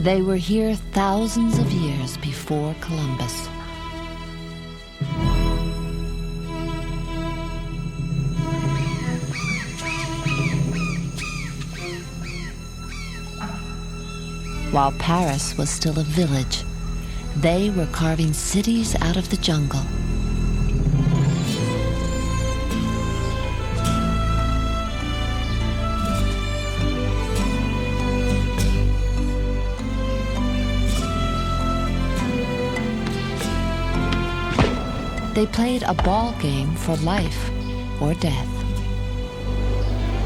They were here thousands of years before Columbus. While Paris was still a village, they were carving cities out of the jungle. They played a ball game for life or death.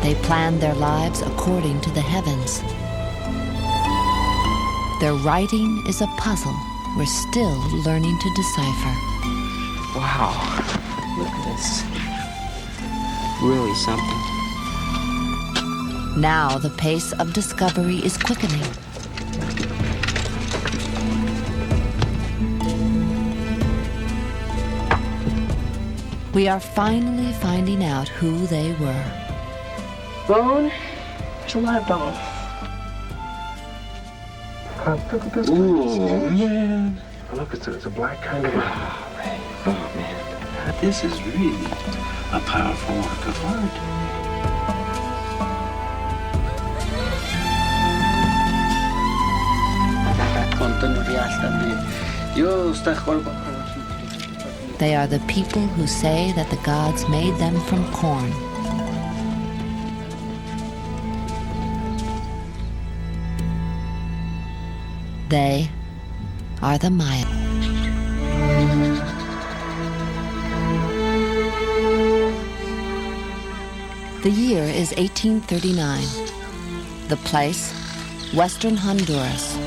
They planned their lives according to the heavens. Their writing is a puzzle we're still learning to decipher. Wow, look at this. Really something. Now the pace of discovery is quickening. We are finally finding out who they were. Bone? There's a lot of bone. Look at this. Ooh, man. Look, it's a black kind of... Oh, man. This is really a powerful work of art. They are the people who say that the gods made them from corn. They are the Maya. The year is 1839. The place, Western Honduras.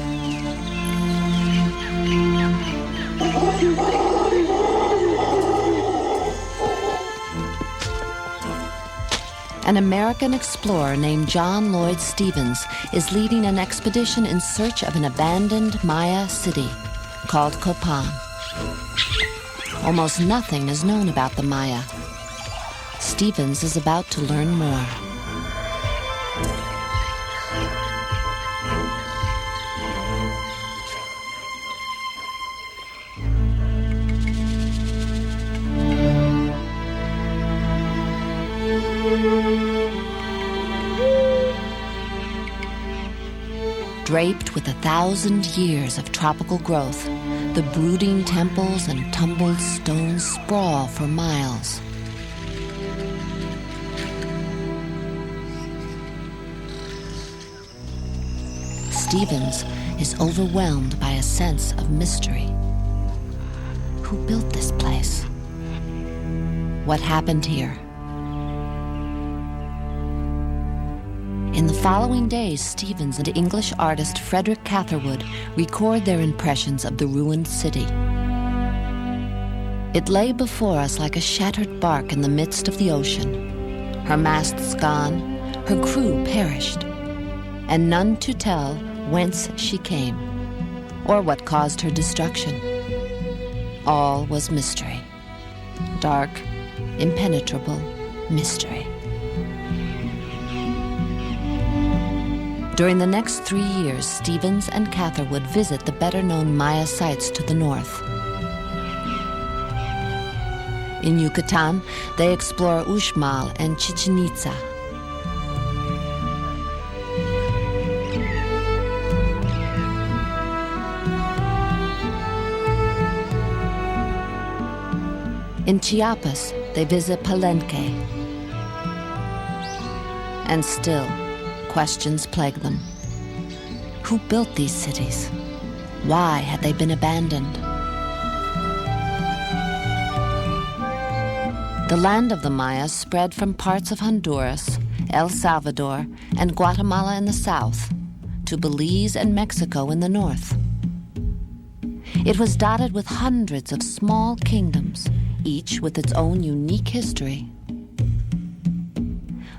An American explorer named John Lloyd Stephens is leading an expedition in search of an abandoned Maya city called Copan. Almost nothing is known about the Maya. Stephens is about to learn more. Draped with 1,000 years of tropical growth, the brooding temples and tumbled stones sprawl for miles. Stephens is overwhelmed by a sense of mystery. Who built this place? What happened here? In the following days, Stephens and English artist Frederick Catherwood record their impressions of the ruined city. It lay before us like a shattered bark in the midst of the ocean. Her masts gone, her crew perished, and none to tell whence she came, or what caused her destruction. All was mystery. Dark, impenetrable mystery. During the next 3 years, Stephens and Catherwood visit the better-known Maya sites to the north. In Yucatan, they explore Uxmal and Chichen Itza. In Chiapas, they visit Palenque. And still, questions plague them. Who built these cities? Why had they been abandoned? The land of the Maya spread from parts of Honduras, El Salvador, and Guatemala in the south to Belize and Mexico in the north. It was dotted with hundreds of small kingdoms, each with its own unique history.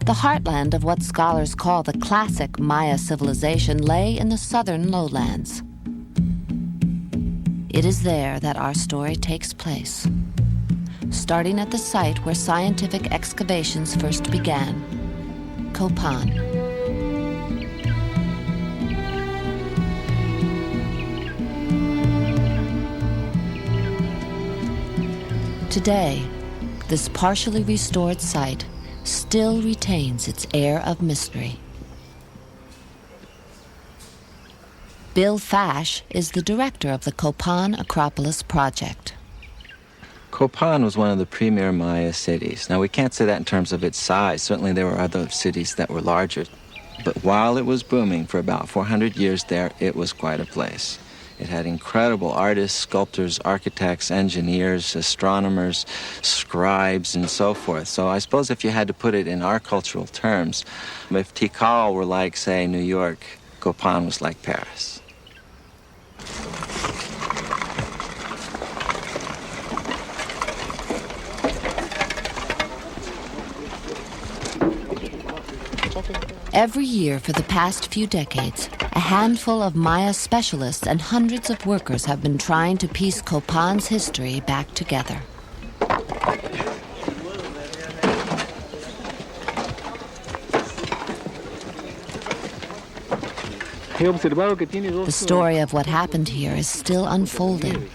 The heartland of what scholars call the classic Maya civilization lay in the southern lowlands. It is there that our story takes place, starting at the site where scientific excavations first began, Copan. Today, this partially restored site still retains its air of mystery. Bill Fash is the director of the Copan Acropolis project. Copan was one of the premier Maya cities. Now, we can't say that in terms of its size. Certainly there were other cities that were larger. But while it was booming for about 400 years there, it was quite a place. It had incredible artists, sculptors, architects, engineers, astronomers, scribes, and so forth. So I suppose if you had to put it in our cultural terms, if Tikal were like, say, New York, Copan was like Paris. Every year for the past few decades, a handful of Maya specialists and hundreds of workers have been trying to piece Copan's history back together. The story of what happened here is still unfolding,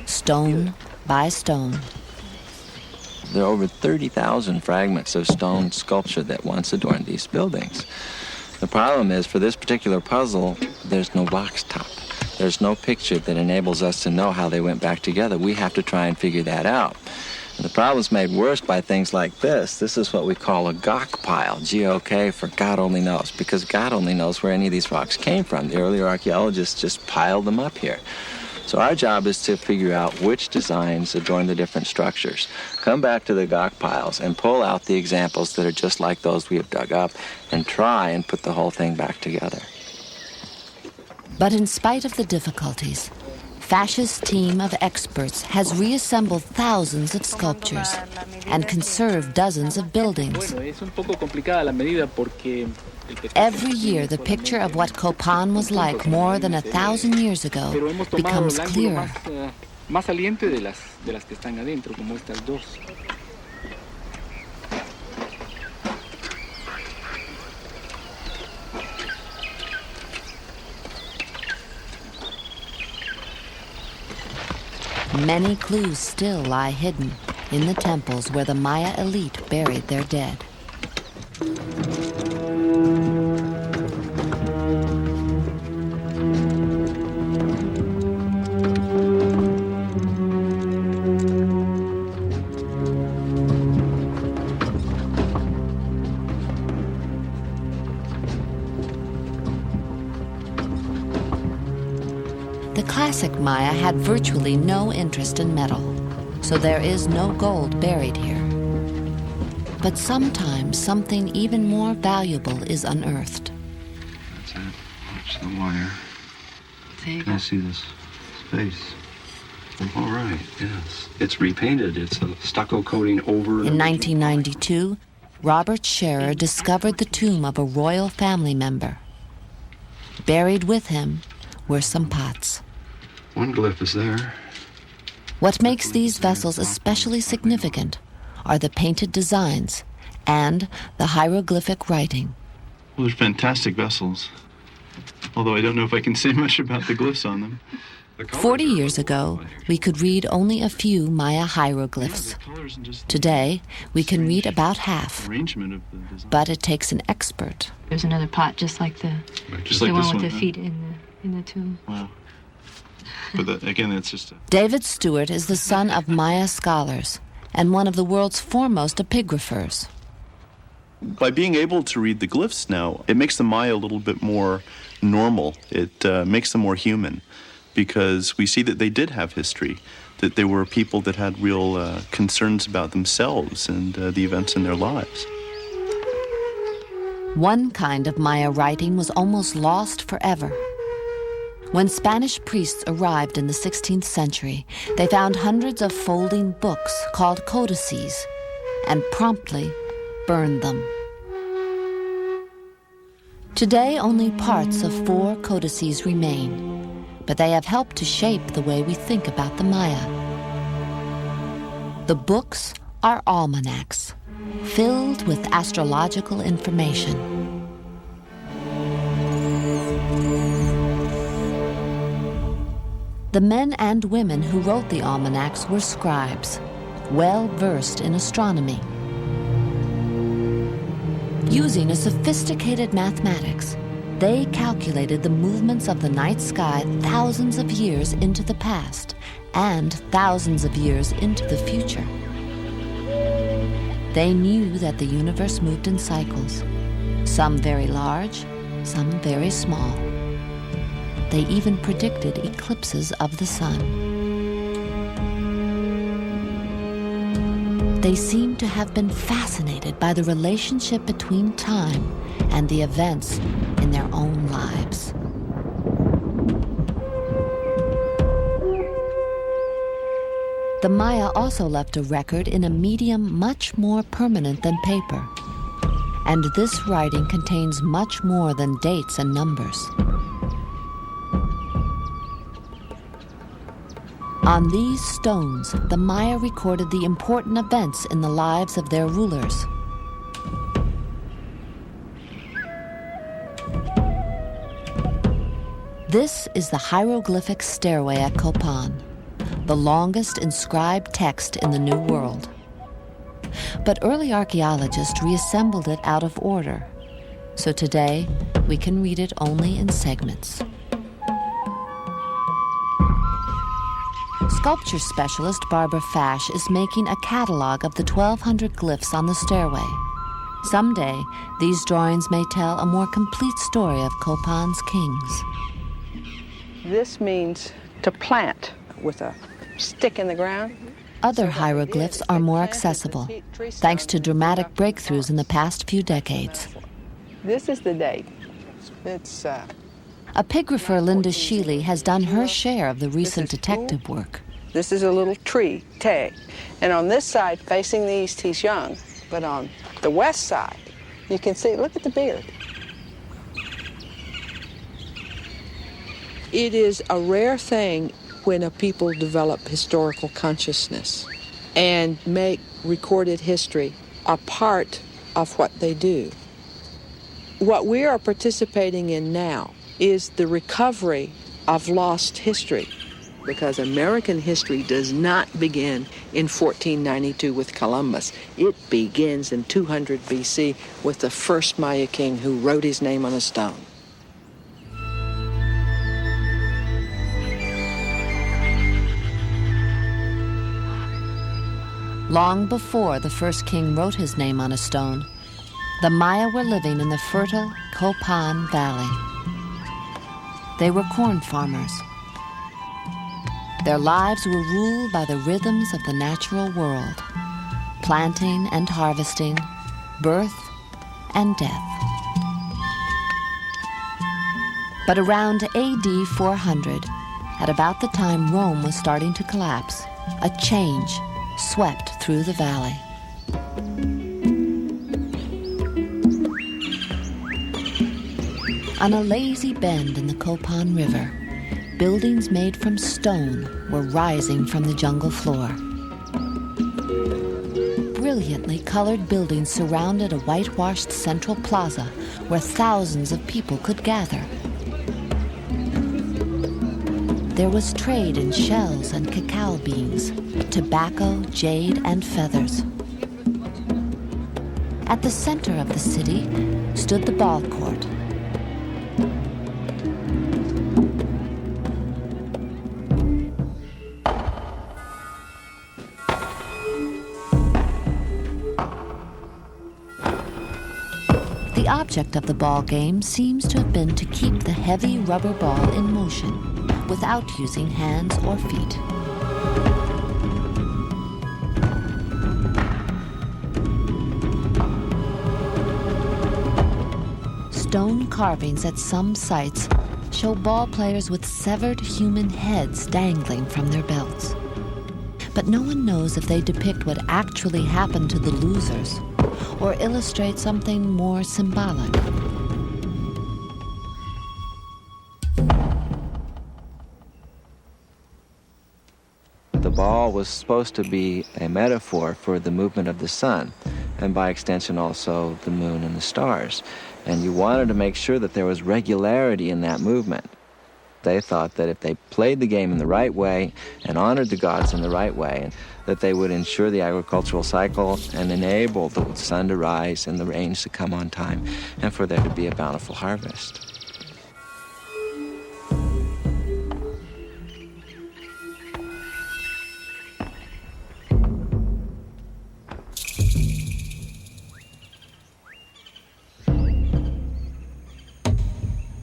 stone by stone. There are over 30,000 fragments of stone sculpture that once adorned these buildings. The problem is, for this particular puzzle, there's no box top. There's no picture that enables us to know how they went back together. We have to try and figure that out. And the problem's made worse by things like this. This is what we call a gok pile, G-O-K for God only knows, because God only knows where any of these rocks came from. The earlier archaeologists just piled them up here. So our job is to figure out which designs adorn the different structures, come back to the gok piles and pull out the examples that are just like those we have dug up and try and put the whole thing back together. But in spite of the difficulties, Fash's team of experts has reassembled thousands of sculptures and conserved dozens of buildings. Every year, the picture of what Copan was like more than 1,000 years ago becomes clearer. Many clues still lie hidden in the temples where the Maya elite buried their dead. The classic Maya had virtually no interest in metal, so there is no gold buried here. But sometimes something even more valuable is unearthed. That's it. Watch the wire. Can I see this space? All right, yes. It's repainted. It's a stucco coating over. In 1992, Robert Scherer discovered the tomb of a royal family member. Buried with him were some pots. One glyph is there. What makes these vessels especially significant are the painted designs and the hieroglyphic writing. Well, they're fantastic vessels, although I don't know if I can say much about the glyphs on them. 40 years ago, we could read only a few Maya hieroglyphs. Today, we can read about half, but it takes an expert. There's another pot just like the one with the feet in the tomb. Wow. But again, it's just David Stewart is the son of Maya scholars and one of the world's foremost epigraphers. By being able to read the glyphs now, it makes the Maya a little bit more normal. It makes them more human, because we see that they did have history, that they were people that had real concerns about themselves and the events in their lives. One kind of Maya writing was almost lost forever. When Spanish priests arrived in the 16th century, they found hundreds of folding books called codices and promptly burned them. Today, only parts of 4 codices remain, but they have helped to shape the way we think about the Maya. The books are almanacs, filled with astrological information. The men and women who wrote the almanacs were scribes, well versed in astronomy. Using a sophisticated mathematics, they calculated the movements of the night sky thousands of years into the past and thousands of years into the future. They knew that the universe moved in cycles, some very large, some very small. They even predicted eclipses of the sun. They seem to have been fascinated by the relationship between time and the events in their own lives. The Maya also left a record in a medium much more permanent than paper. And this writing contains much more than dates and numbers. On these stones, the Maya recorded the important events in the lives of their rulers. This is the hieroglyphic stairway at Copan, the longest inscribed text in the New World. But early archaeologists reassembled it out of order, so today we can read it only in segments. Sculpture specialist Barbara Fash is making a catalog of the 1,200 glyphs on the stairway. Someday, these drawings may tell a more complete story of Copan's kings. This means to plant with a stick in the ground. Other hieroglyphs are more accessible, thanks to dramatic breakthroughs in the past few decades. This is the date. It's Epigrapher Linda Sheely has done her share of the recent detective work. This is a little tree tag. And on this side, facing the east, he's young. But on the west side, you can see, look at the beard. It is a rare thing when a people develop historical consciousness and make recorded history a part of what they do. What we are participating in now is the recovery of lost history, because American history does not begin in 1492 with Columbus. It begins in 200 BC with the first Maya king who wrote his name on a stone. Long before the first king wrote his name on a stone, the Maya were living in the fertile Copan Valley. They were corn farmers. Their lives were ruled by the rhythms of the natural world, planting and harvesting, birth and death. But around AD 400, at about the time Rome was starting to collapse, a change swept through the valley. On a lazy bend in the Copan River, buildings made from stone were rising from the jungle floor. Brilliantly colored buildings surrounded a whitewashed central plaza where thousands of people could gather. There was trade in shells and cacao beans, tobacco, jade, and feathers. At the center of the city stood the ball court. The object of the ball game seems to have been to keep the heavy rubber ball in motion without using hands or feet. Stone carvings at some sites show ball players with severed human heads dangling from their belts. But no one knows if they depict what actually happened to the losers or illustrate something more symbolic. The ball was supposed to be a metaphor for the movement of the sun, and by extension also the moon and the stars. And you wanted to make sure that there was regularity in that movement. They thought that if they played the game in the right way and honored the gods in the right way, that they would ensure the agricultural cycle and enable the sun to rise and the rains to come on time, and for there to be a bountiful harvest.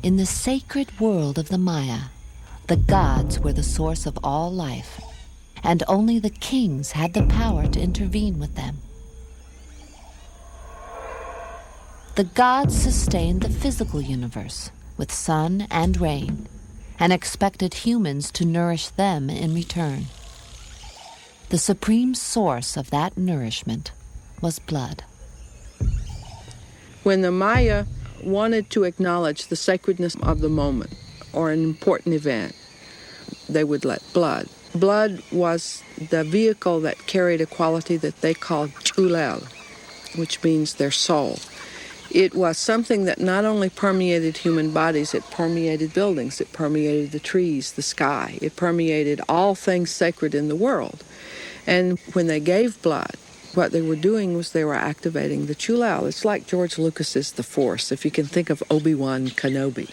In the sacred world of the Maya, the gods were the source of all life, and only the kings had the power to intervene with them. The gods sustained the physical universe with sun and rain, and expected humans to nourish them in return. The supreme source of that nourishment was blood. When the Maya wanted to acknowledge the sacredness of the moment or an important event, they would let blood. Blood was the vehicle that carried a quality that they called chulel, which means their soul. It was something that not only permeated human bodies, it permeated buildings, it permeated the trees, the sky, it permeated all things sacred in the world. And when they gave blood, what they were doing was they were activating the chulel. It's like George Lucas's The Force. If you can think of Obi-Wan Kenobi,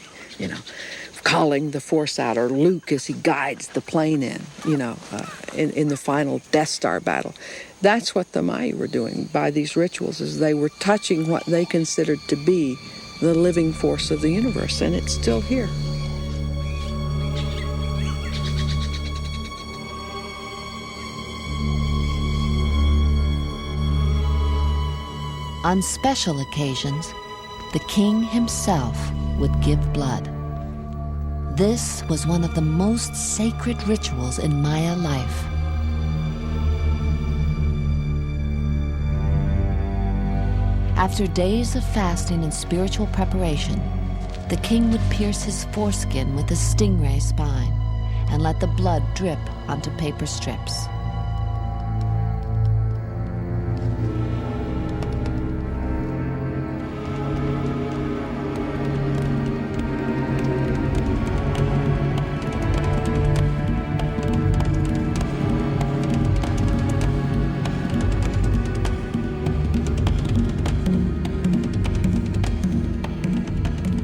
calling the Force out, or Luke as he guides the plane in the final Death Star battle. That's what the Maya were doing by these rituals, is they were touching what they considered to be the living force of the universe, and it's still here. On special occasions, the king himself would give blood. This was one of the most sacred rituals in Maya life. After days of fasting and spiritual preparation, the king would pierce his foreskin with a stingray spine and let the blood drip onto paper strips.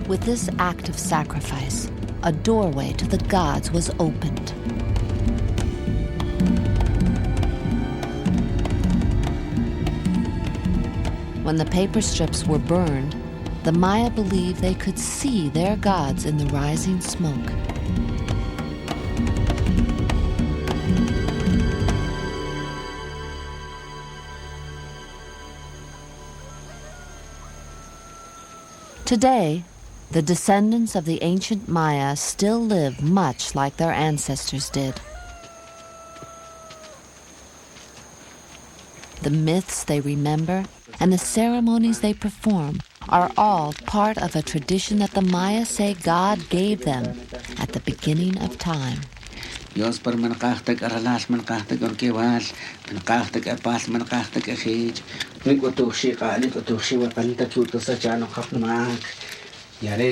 With this act of sacrifice, a doorway to the gods was opened. When the paper strips were burned, the Maya believed they could see their gods in the rising smoke. Today, the descendants of the ancient Maya still live much like their ancestors did. The myths they remember and the ceremonies they perform are all part of a tradition that the Maya say God gave them at the beginning of time. Casimiro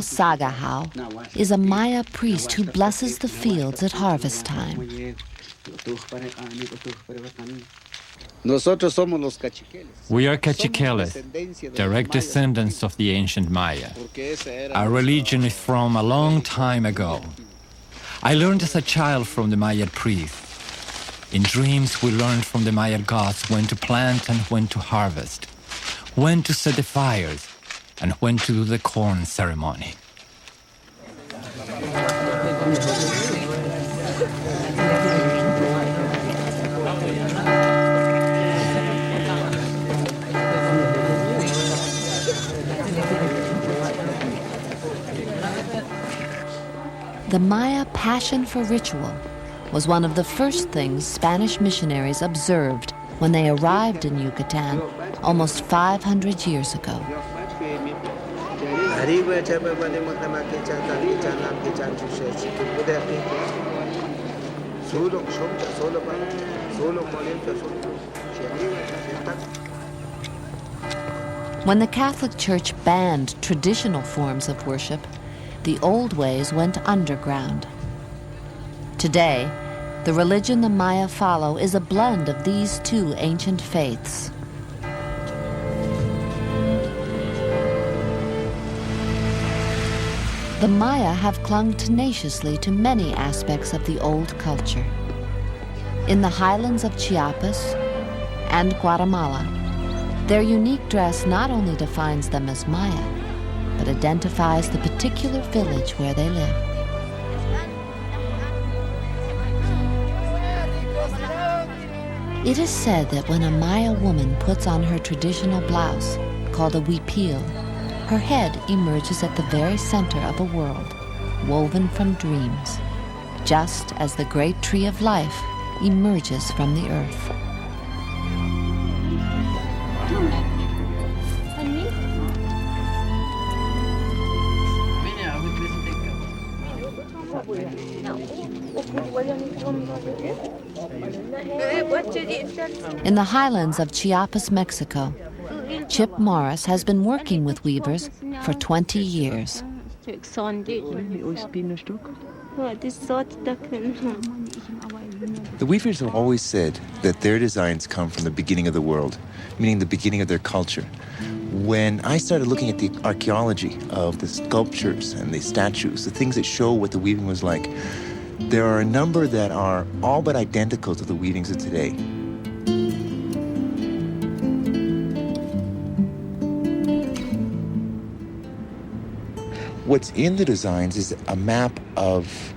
Sagahau is a Maya priest who blesses the fields at harvest time. We are Cachiqueles, direct descendants of the ancient Maya. Our religion is from a long time ago. I learned as a child from the Maya priest. In dreams, we learned from the Maya gods when to plant and when to harvest, when to set the fires, and when to do the corn ceremony. The Maya passion for ritual was one of the first things Spanish missionaries observed when they arrived in Yucatan almost 500 years ago. When the Catholic Church banned traditional forms of worship, the old ways went underground. Today, the religion the Maya follow is a blend of these two ancient faiths. The Maya have clung tenaciously to many aspects of the old culture. In the highlands of Chiapas and Guatemala, their unique dress not only defines them as Maya, but identifies the particular village where they live. It is said that when a Maya woman puts on her traditional blouse, called a huipil, her head emerges at the very center of a world, woven from dreams, just as the great tree of life emerges from the earth. In the highlands of Chiapas, Mexico, Chip Morris has been working with weavers for 20 years. The weavers have always said that their designs come from the beginning of the world, meaning the beginning of their culture. When I started looking at the archaeology of the sculptures and the statues, the things that show what the weaving was like, there are a number that are all but identical to the weavings of today. What's in the designs is a map of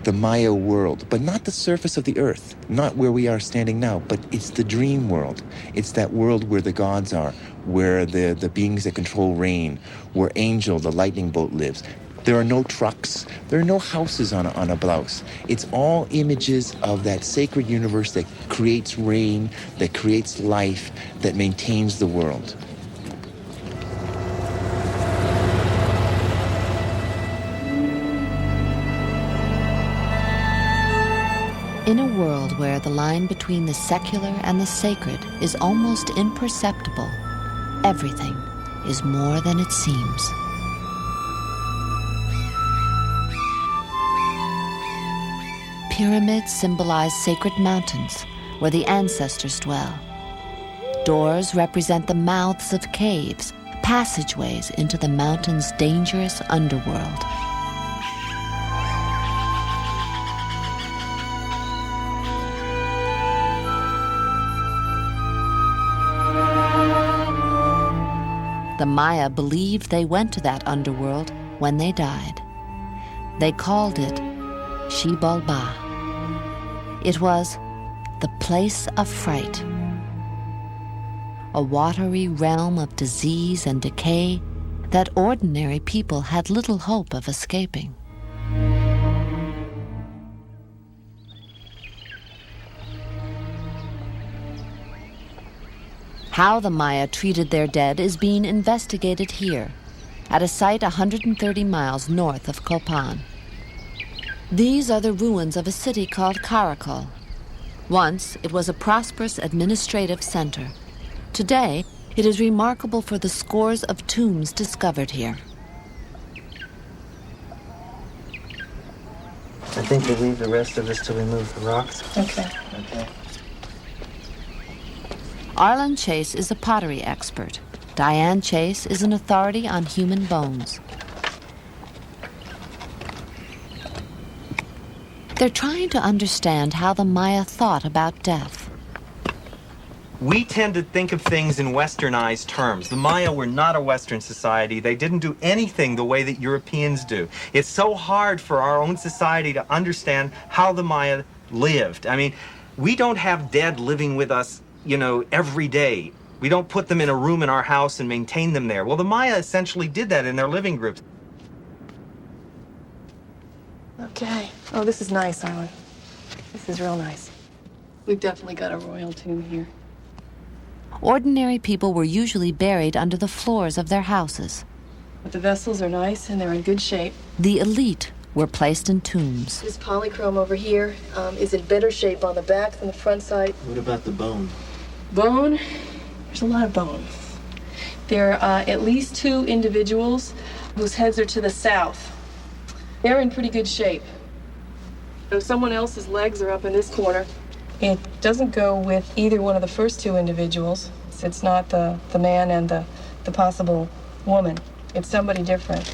the Maya world, but not the surface of the earth, not where we are standing now, but it's the dream world. It's that world where the gods are, where the beings that control rain, where Angel, the lightning bolt, lives. There are no trucks, there are no houses on a blouse. It's all images of that sacred universe that creates rain, that creates life, that maintains the world. In a world where the line between the secular and the sacred is almost imperceptible, everything is more than it seems. Pyramids symbolize sacred mountains where the ancestors dwell. Doors represent the mouths of caves, passageways into the mountain's dangerous underworld. The Maya believed they went to that underworld when they died. They called it Xibalba. It was the place of fright, a watery realm of disease and decay that ordinary people had little hope of escaping. How the Maya treated their dead is being investigated here, at a site 130 miles north of Copan. These are the ruins of a city called Caracol. Once, it was a prosperous administrative center. Today, it is remarkable for the scores of tombs discovered here. I think we'll leave the rest of this to remove the rocks. Okay. Okay. Arlen Chase is a pottery expert. Diane Chase is an authority on human bones. They're trying to understand how the Maya thought about death. We tend to think of things in westernized terms. The Maya were not a Western society. They didn't do anything the way that Europeans do. It's so hard for our own society to understand how the Maya lived. I mean, we don't have dead living with us, you know, every day. We don't put them in a room in our house and maintain them there. Well, the Maya essentially did that in their living groups. Okay. Oh, this is nice, Arlen. This is real nice. We've definitely got a royal tomb here. Ordinary people were usually buried under the floors of their houses. But the vessels are nice and they're in good shape. The elite were placed in tombs. This polychrome over here is in better shape on the back than the front side. What about the bone? Bone? There's a lot of bone. There are at least 2 individuals whose heads are to the south. They're in pretty good shape. If someone else's legs are up in this corner, it doesn't go with either one of the first two individuals. It's not the man and the possible woman. It's somebody different.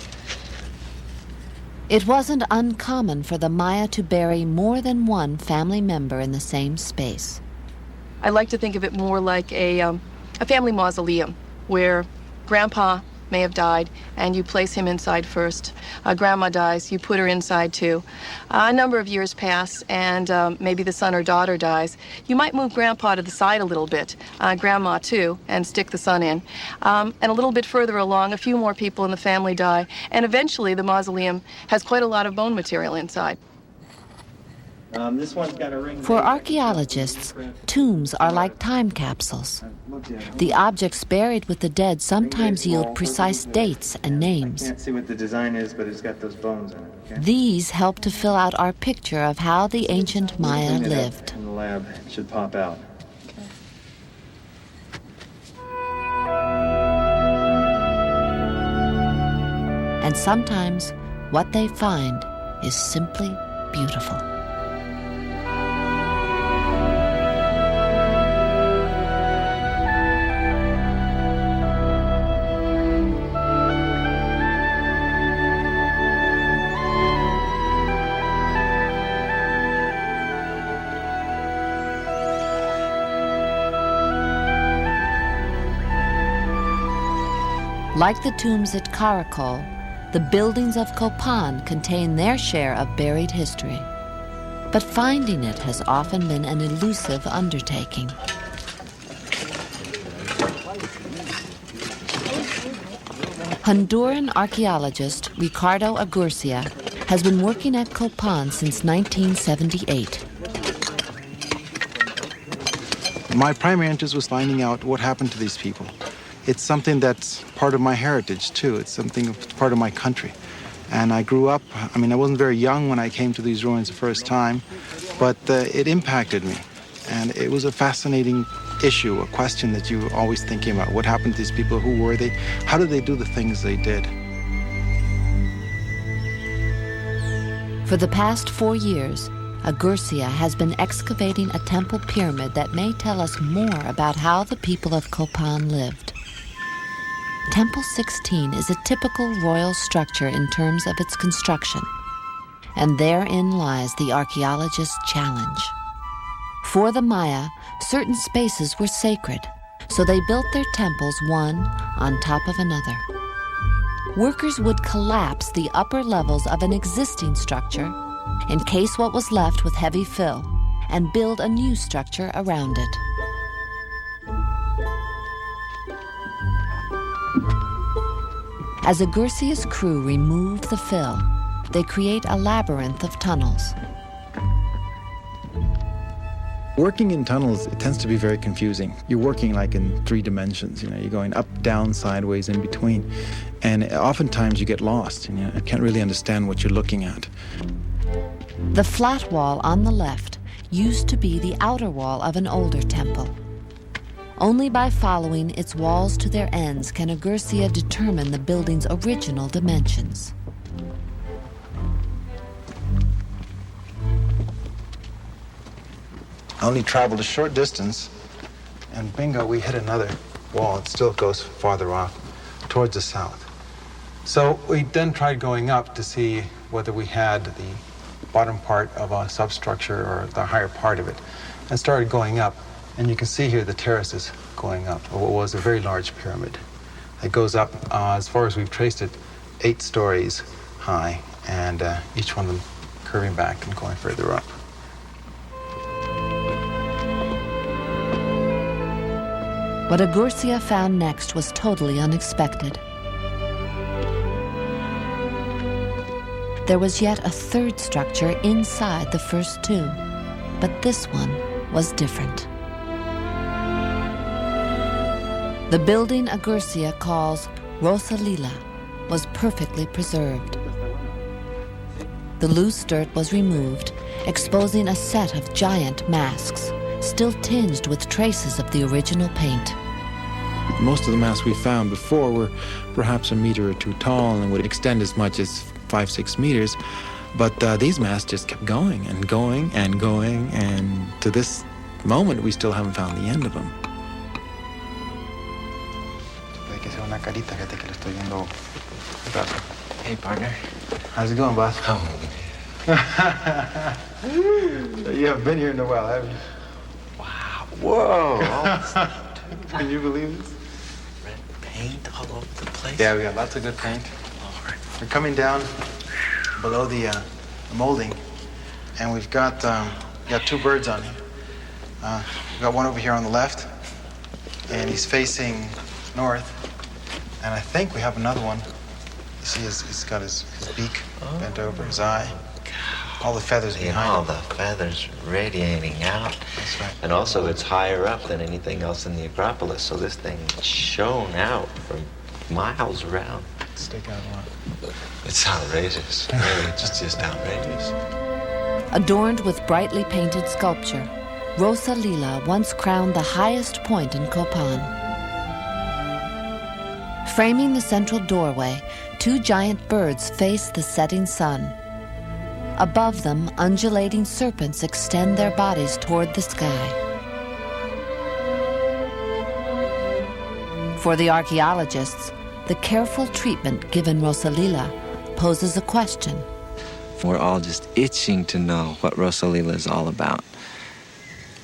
It wasn't uncommon for the Maya to bury more than one family member in the same space. I like to think of it more like a family mausoleum, where Grandpa may have died, and you place him inside first. Grandma dies, you put her inside too. A number of years pass, and maybe the son or daughter dies. You might move Grandpa to the side a little bit, Grandma too, and stick the son in. And a little bit further along, a few more people in the family die, and eventually the mausoleum has quite a lot of bone material inside. This one's got a ring. For archaeologists, tombs are like time capsules. The objects buried with the dead sometimes yield precise dates and names. I can't see what the design is, but it's got those bones in it. Okay? These help to fill out our picture of how the ancient Maya lived. In the lab, it should pop out. And sometimes what they find is simply beautiful. Like the tombs at Karakol, the buildings of Copan contain their share of buried history. But finding it has often been an elusive undertaking. Honduran archaeologist Ricardo Agurcia has been working at Copan since 1978. My primary interest was finding out what happened to these people. It's something that's part of my heritage, too. It's something that's part of my country. And I grew up, I wasn't very young when I came to these ruins the first time, but it impacted me. And it was a fascinating issue, a question that you were always thinking about. What happened to these people? Who were they? How did they do the things they did? For the past 4 years, Agurcia has been excavating a temple pyramid that may tell us more about how the people of Copan lived. Temple 16 is a typical royal structure in terms of its construction, and therein lies the archaeologist's challenge. For the Maya, certain spaces were sacred, so they built their temples one on top of another. Workers would collapse the upper levels of an existing structure, encase what was left with heavy fill, and build a new structure around it. As Agurcia's crew remove the fill, they create a labyrinth of tunnels. Working in tunnels, it tends to be very confusing. You're working like in 3 dimensions, you're going up, down, sideways, in between. And oftentimes you get lost, and you can't really understand what you're looking at. The flat wall on the left used to be the outer wall of an older temple. Only by following its walls to their ends can Agurcia determine the building's original dimensions. I only traveled a short distance, and bingo, we hit another wall. It still goes farther off, towards the south. So we then tried going up to see whether we had the bottom part of a substructure or the higher part of it, and started going up. And you can see here the terraces going up of what was a very large pyramid. It goes up, as far as we've traced it, 8 stories high, and each one of them curving back and going further up. What Agurcia found next was totally unexpected. There was yet a 3rd structure inside the first 2, but this one was different. The building Agurcia calls Rosalila was perfectly preserved. The loose dirt was removed, exposing a set of giant masks, still tinged with traces of the original paint. Most of the masks we found before were perhaps a meter or 2 tall and would extend as much as 5-6 meters. But these masts just kept going and going and going, and to this moment, we still haven't found the end of them. Hey, partner. How's it going, boss? Oh. You haven't been here in a while, have you? Wow. Whoa. Can you believe this? Red paint all over the place. Yeah, we got lots of good paint. We're coming down below the molding, and we've got 2 birds on him. We've got one over here on the left, and he's facing north. And I think we have another one. You see, he's got his beak bent over his eye. All the feathers behind all him. the feathers radiating out. That's right. And also, it's higher up than anything else in the Acropolis, so this thing shone out from miles around. Stick out a lot. It's outrageous. Really, it's just outrageous. Adorned with brightly painted sculpture, Rosa Lila once crowned the highest point in Copan. Framing the central doorway, 2 giant birds face the setting sun. Above them, undulating serpents extend their bodies toward the sky. For the archaeologists, the careful treatment given Rosa Lila poses a question. We're all just itching to know what Rosa Lila is all about.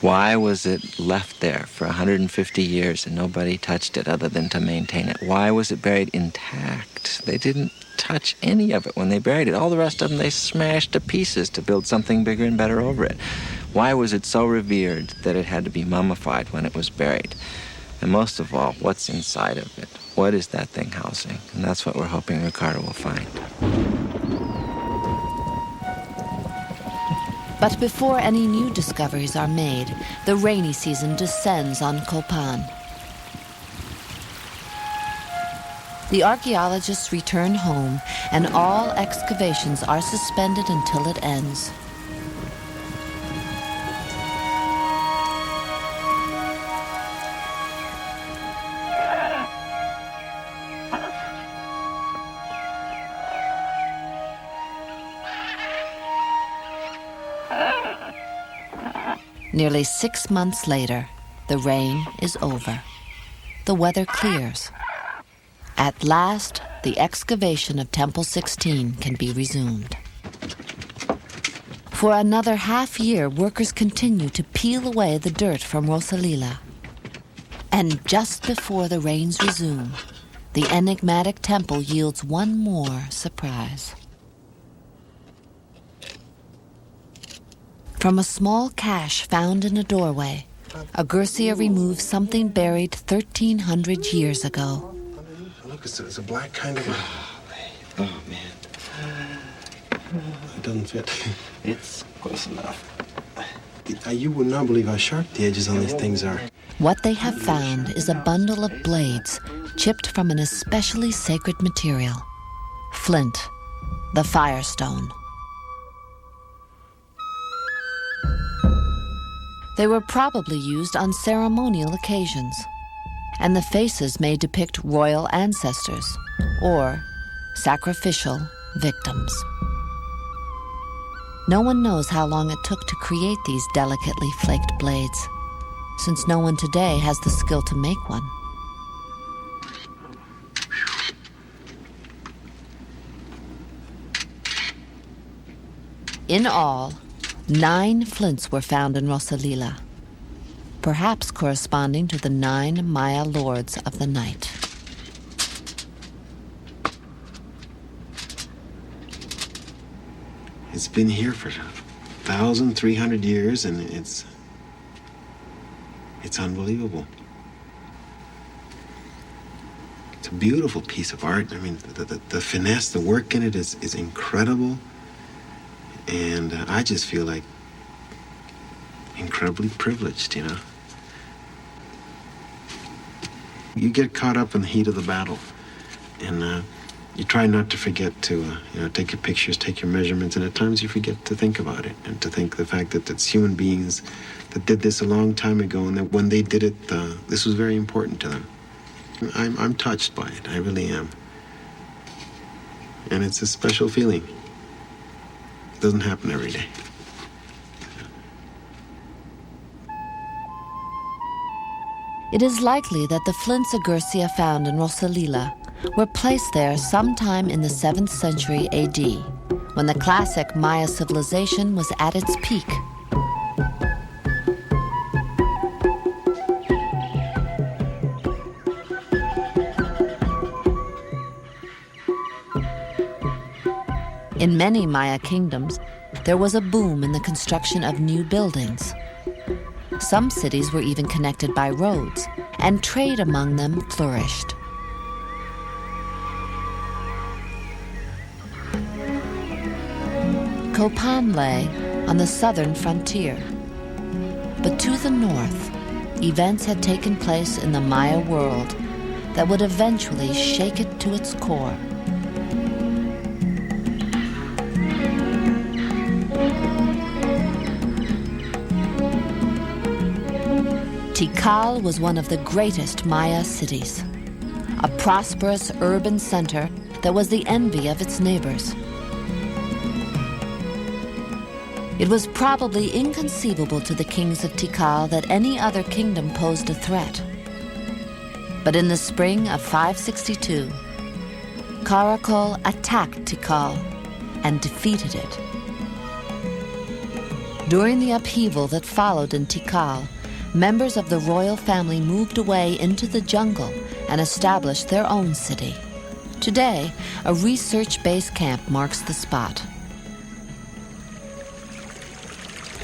Why was it left there for 150 years and nobody touched it other than to maintain it? Why was it buried intact? They didn't touch any of it when they buried it. All the rest of them they smashed to pieces to build something bigger and better over it. Why was it so revered that it had to be mummified when it was buried? And most of all, what's inside of it? What is that thing housing? And that's what we're hoping Ricardo will find. But before any new discoveries are made, the rainy season descends on Copan. The archaeologists return home, and all excavations are suspended until it ends. Nearly 6 months later, the rain is over. The weather clears. At last, the excavation of Temple 16 can be resumed. For another half year, workers continue to peel away the dirt from Rosa Lila. And just before the rains resume, the enigmatic temple yields one more surprise. From a small cache found in a doorway, Agurcia removes something buried 1,300 years ago. Look, it's a black kind of... Oh, man. It doesn't fit. It's close enough. You would not believe how sharp the edges on these things are. What they have found is a bundle of blades chipped from an especially sacred material, flint, the firestone. They were probably used on ceremonial occasions, and the faces may depict royal ancestors or sacrificial victims. No one knows how long it took to create these delicately flaked blades, since no one today has the skill to make one. In all, 9 flints were found in Rosa Lila, perhaps corresponding to the 9 Maya lords of the night. It's been here for 1,300 years, and it's unbelievable. It's a beautiful piece of art. I mean, the finesse, the work in it is incredible. And I just feel like incredibly privileged, you know. You get caught up in the heat of the battle, and you try not to forget to, take your pictures, take your measurements, and at times you forget to think about it and to think the fact that it's human beings that did this a long time ago, and that when they did it, this was very important to them. I'm touched by it. I really am. And it's a special feeling. It doesn't happen every day. It is likely that the flints Agurcia found in Rosalila were placed there sometime in the 7th century AD, when the classic Maya civilization was at its peak. In many Maya kingdoms, there was a boom in the construction of new buildings. Some cities were even connected by roads, and trade among them flourished. Copan lay on the southern frontier. But to the north, events had taken place in the Maya world that would eventually shake it to its core. Tikal was one of the greatest Maya cities, a prosperous urban center that was the envy of its neighbors. It was probably inconceivable to the kings of Tikal that any other kingdom posed a threat. But in the spring of 562, Karakol attacked Tikal and defeated it. During the upheaval that followed in Tikal, members of the royal family moved away into the jungle and established their own city. Today, a research base camp marks the spot.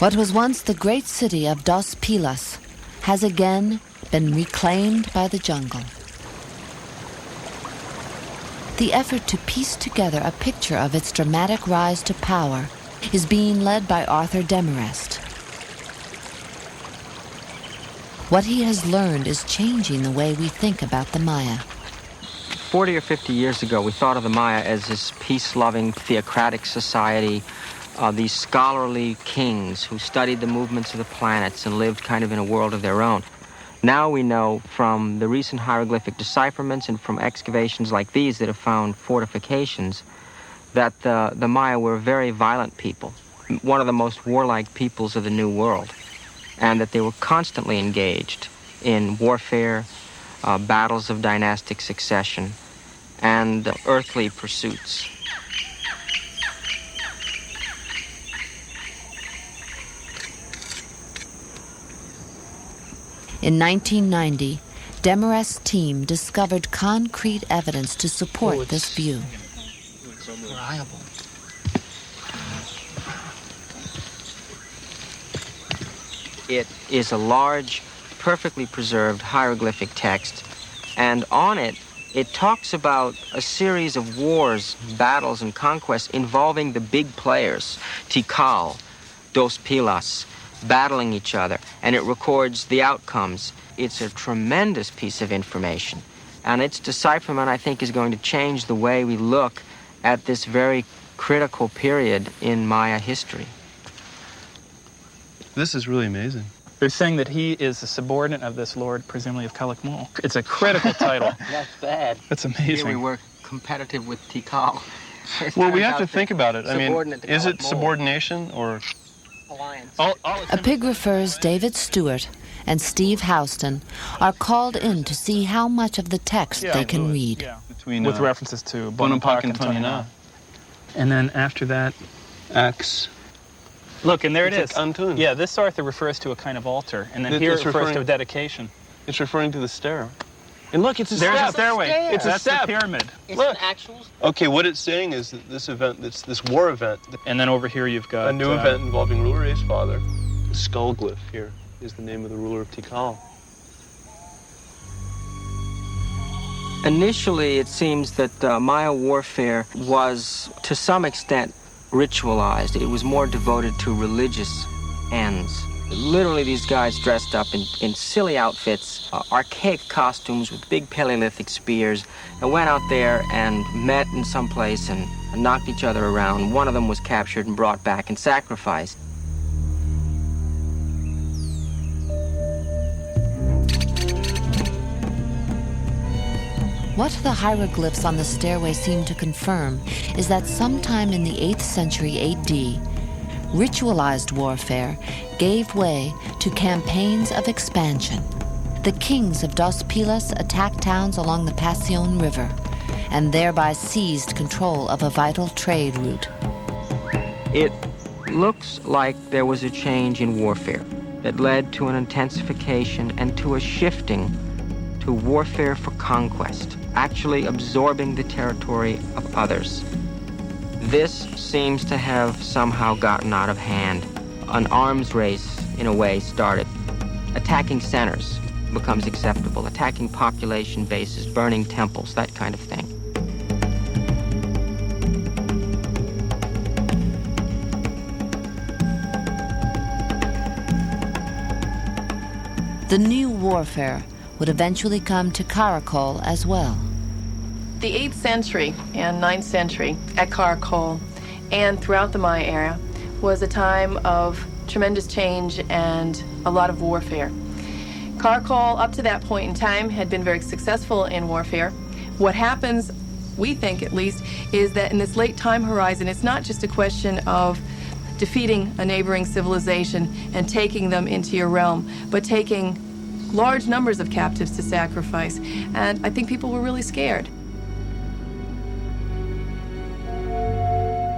What was once the great city of Dos Pilas has again been reclaimed by the jungle. The effort to piece together a picture of its dramatic rise to power is being led by Arthur Demarest. What he has learned is changing the way we think about the Maya. 40 or 50 years ago, we thought of the Maya as this peace-loving, theocratic society, these scholarly kings who studied the movements of the planets and lived kind of in a world of their own. Now we know from the recent hieroglyphic decipherments and from excavations like these that have found fortifications that the Maya were a very violent people, one of the most warlike peoples of the New World, and that they were constantly engaged in warfare, battles of dynastic succession, and earthly pursuits. In 1990, Demarest's team discovered concrete evidence to support this view. Reliable. It is a large, perfectly preserved hieroglyphic text, and on it, it talks about a series of wars, battles, and conquests involving the big players, Tikal, Dos Pilas, battling each other, and it records the outcomes. It's a tremendous piece of information, and its decipherment, I think, is going to change the way we look at this very critical period in Maya history. This is really amazing. They're saying that he is the subordinate of this lord, presumably of Calakmul. It's a critical title. That's bad. That's amazing. Here we were competitive with Tikal. Well, we have to think about it. I mean, is it subordination or alliance? Epigraphers David Stewart and Steve Houston are called in to see how much of the text they can read. Yeah. With references to Bonaparte and Tonina. And then after that, X. Look, and there it is. Antun. Yeah, this Arthur refers to a kind of altar, and then here it refers to a dedication. It's referring to the stair. And look, it's a There's step. a stairway. It's That's a step. the pyramid. Look. Actuals? Okay, what it's saying is that this event, this war event. And then over here you've got a new event involving ruler A's father. The skull glyph here is the name of the ruler of Tikal. Initially, it seems that Maya warfare was, to some extent, ritualized. It was more devoted to religious ends. Literally, these guys dressed up in silly outfits, archaic costumes with big Paleolithic spears, and went out there and met in some place and knocked each other around. One of them was captured and brought back and sacrificed. What the hieroglyphs on the stairway seem to confirm is that sometime in the 8th century AD, ritualized warfare gave way to campaigns of expansion. The kings of Dos Pilas attacked towns along the Passion River and thereby seized control of a vital trade route. It looks like there was a change in warfare that led to an intensification and to a shifting to warfare for conquest, actually absorbing the territory of others. This seems to have somehow gotten out of hand. An arms race, in a way, started. Attacking centers becomes acceptable, attacking population bases, burning temples, that kind of thing. The new warfare would eventually come to Caracol as well. The 8th century and 9th century at Caracol and throughout the Maya era was a time of tremendous change and a lot of warfare. Caracol, up to that point in time, had been very successful in warfare. What happens, we think at least, is that in this late time horizon, it's not just a question of defeating a neighboring civilization and taking them into your realm, but taking large numbers of captives to sacrifice. And I think people were really scared.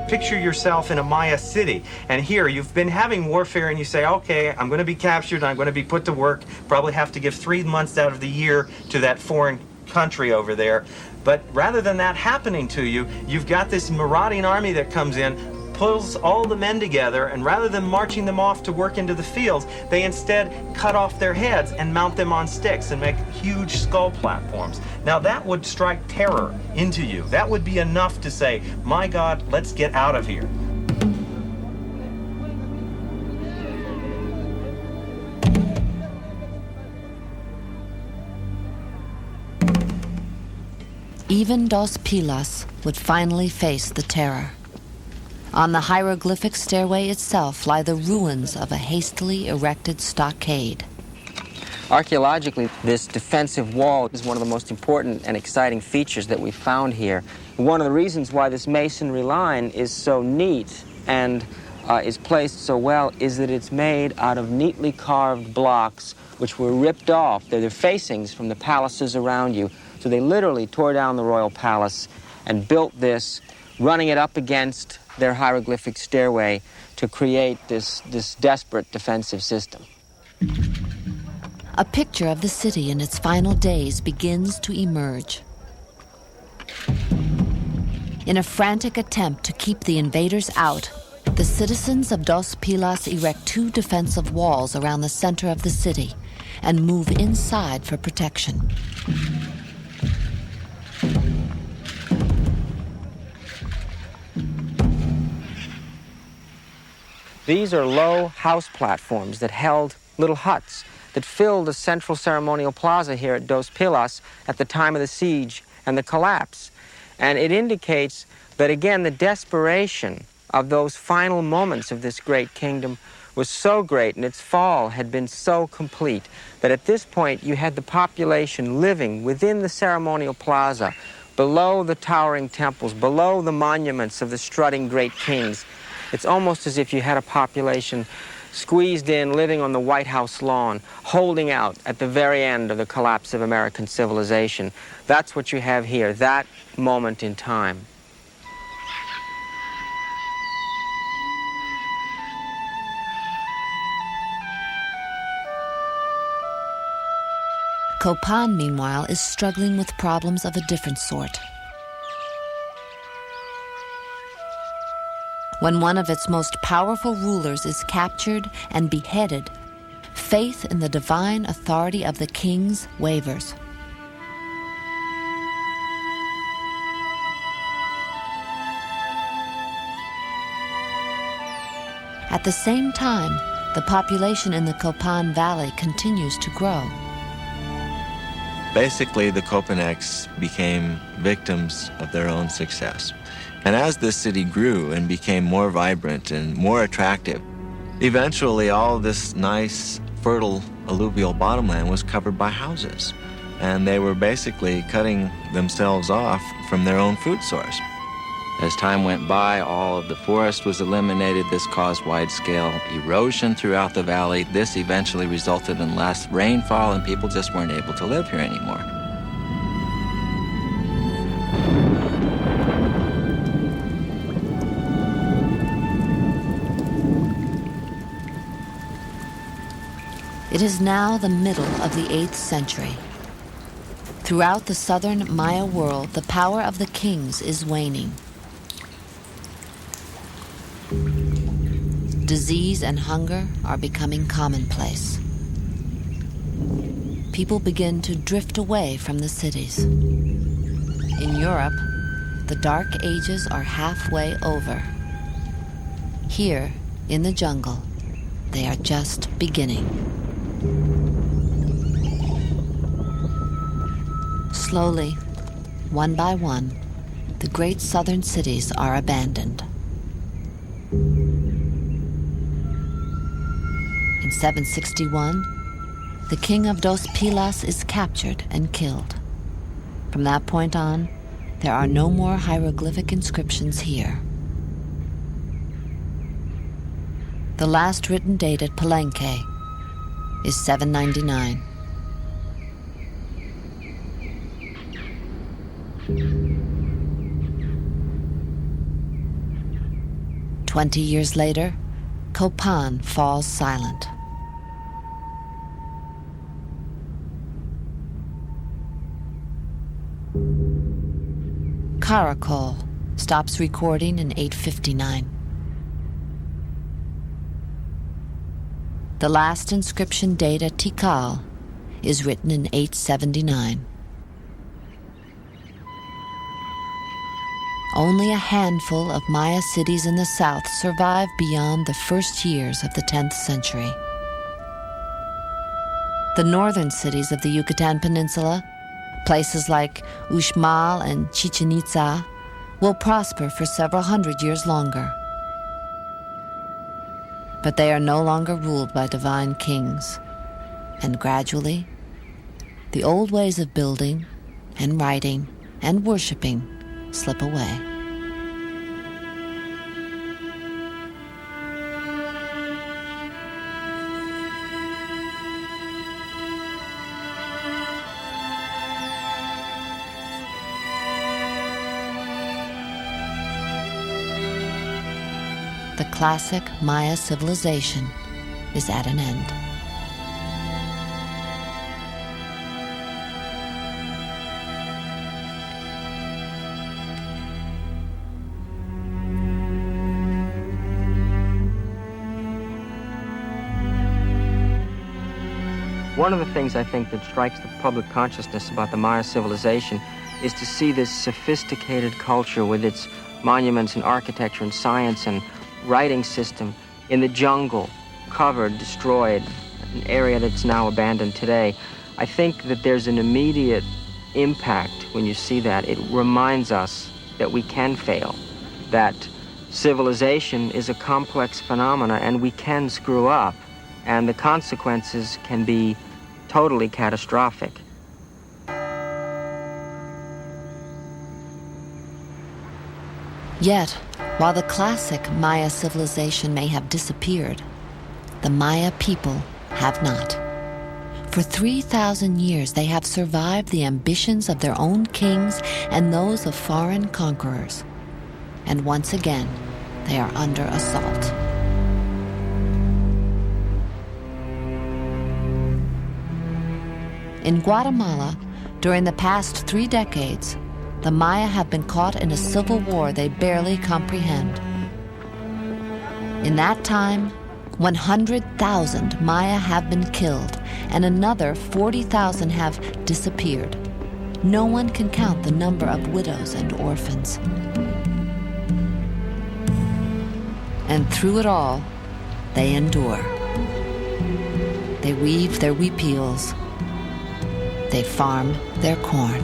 Picture yourself in a Maya city, and here you've been having warfare and you say, okay, I'm going to be captured, I'm going to be put to work, probably have to give 3 months out of the year to that foreign country over there. But rather than that happening to you, you've got this marauding army that comes in, pulls all the men together, and rather than marching them off to work into the fields, they instead cut off their heads and mount them on sticks and make huge skull platforms. Now that would strike terror into you. That would be enough to say, my God, let's get out of here. Even Dos Pilas would finally face the terror. On the hieroglyphic stairway itself lie the ruins of a hastily erected stockade. Archaeologically, this defensive wall is one of the most important and exciting features that we found here. One of the reasons why this masonry line is so neat and is placed so well is that it's made out of neatly carved blocks which were ripped off. They're the facings from the palaces around you. So they literally tore down the royal palace and built this, running it up against their hieroglyphic stairway to create this desperate defensive system. A picture of the city in its final days begins to emerge. In a frantic attempt to keep the invaders out, the citizens of Dos Pilas erect 2 defensive walls around the center of the city and move inside for protection. These are low house platforms that held little huts that filled the central ceremonial plaza here at Dos Pilas at the time of the siege and the collapse. And it indicates that, again, the desperation of those final moments of this great kingdom was so great and its fall had been so complete that at this point you had the population living within the ceremonial plaza, below the towering temples, below the monuments of the strutting great kings. It's almost as if you had a population squeezed in, living on the White House lawn, holding out at the very end of the collapse of American civilization. That's what you have here, that moment in time. Copan, meanwhile, is struggling with problems of a different sort. When one of its most powerful rulers is captured and beheaded, faith in the divine authority of the kings wavers. At the same time, the population in the Copan Valley continues to grow. Basically, the Copaneks became victims of their own success. And as this city grew and became more vibrant and more attractive, eventually all this nice, fertile alluvial bottomland was covered by houses. and they were basically cutting themselves off from their own food source. As time went by, all of the forest was eliminated. This caused wide-scale erosion throughout the valley. This eventually resulted in less rainfall, and people just weren't able to live here anymore. It is now the middle of the 8th century. Throughout the southern Maya world, the power of the kings is waning. Disease and hunger are becoming commonplace. People begin to drift away from the cities. In Europe, the Dark Ages are halfway over. Here, in the jungle, they are just beginning. Slowly, one by one, the great southern cities are abandoned. In 761, the king of Dos Pilas is captured and killed. From that point on, there are no more hieroglyphic inscriptions here. The last written date at Palenque is 799. "20 years later, Copan falls silent. Caracol stops recording in 859. The last inscription date at Tikal is written in 879. Only a handful of Maya cities in the south survive beyond the first years of the 10th century. The northern cities of the Yucatan Peninsula, places like Uxmal and Chichen Itza, will prosper for several hundred years longer. But they are no longer ruled by divine kings, and gradually, the old ways of building and writing and worshiping slip away. The classic Maya civilization is at an end. One of the things I think that strikes the public consciousness about the Maya civilization is to see this sophisticated culture with its monuments and architecture and science and writing system in the jungle, covered, destroyed, an area that's now abandoned today. I think that there's an immediate impact when you see that. It reminds us that we can fail, that civilization is a complex phenomena and we can screw up, and the consequences can be totally catastrophic. Yet, while the classic Maya civilization may have disappeared, the Maya people have not. For 3,000 years, they have survived the ambitions of their own kings and those of foreign conquerors. And once again, they are under assault. In Guatemala, during the past 3 decades, the Maya have been caught in a civil war they barely comprehend. In that time, 100,000 Maya have been killed, and another 40,000 have disappeared. No one can count the number of widows and orphans. And through it all, they endure. They weave their huipiles. They farm their corn.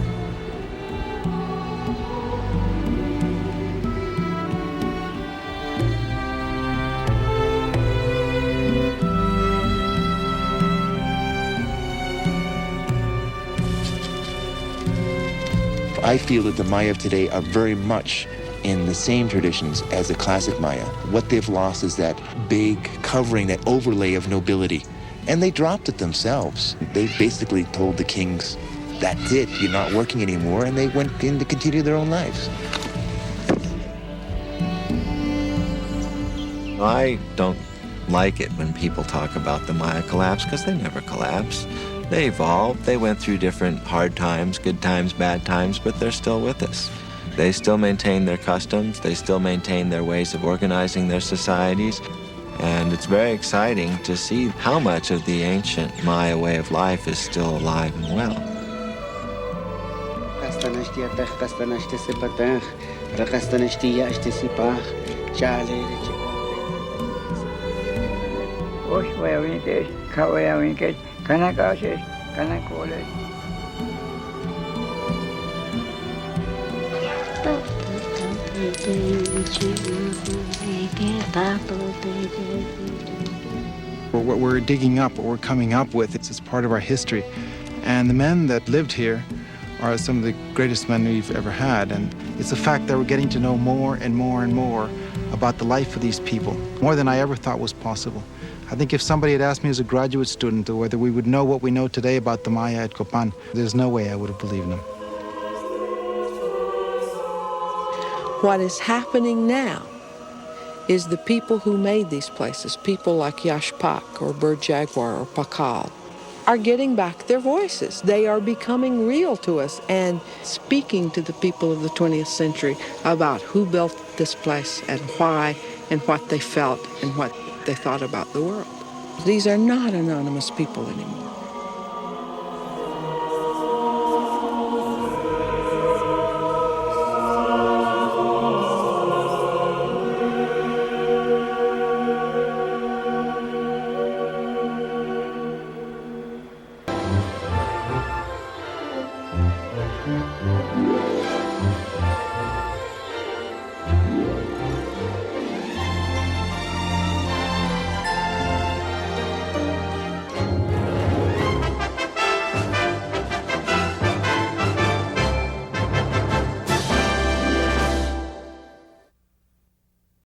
I feel that the Maya of today are very much in the same traditions as the classic Maya. What they've lost is that big covering, that overlay of nobility. And they dropped it themselves. They basically told the kings, that's it, you're not working anymore, and they went in to continue their own lives. I don't like it when people talk about the Maya collapse, because they never collapsed. They evolved. They went through different hard times, good times, bad times, but they're still with us. They still maintain their customs. They still maintain their ways of organizing their societies. And it's very exciting to see how much of the ancient Maya way of life is still alive and well. What we're digging up, what we're coming up with, it's part of our history. And the men that lived here are some of the greatest men we've ever had. And it's a fact that we're getting to know more and more and more about the life of these people, more than I ever thought was possible. I think if somebody had asked me as a graduate student whether we would know what we know today about the Maya at Copan, there's no way I would have believed them. What is happening now is the people who made these places, people like Yashpak or Bird Jaguar or Pakal, are getting back their voices. They are becoming real to us and speaking to the people of the 20th century about who built this place and why and what they felt and what they thought about the world. These are not anonymous people anymore.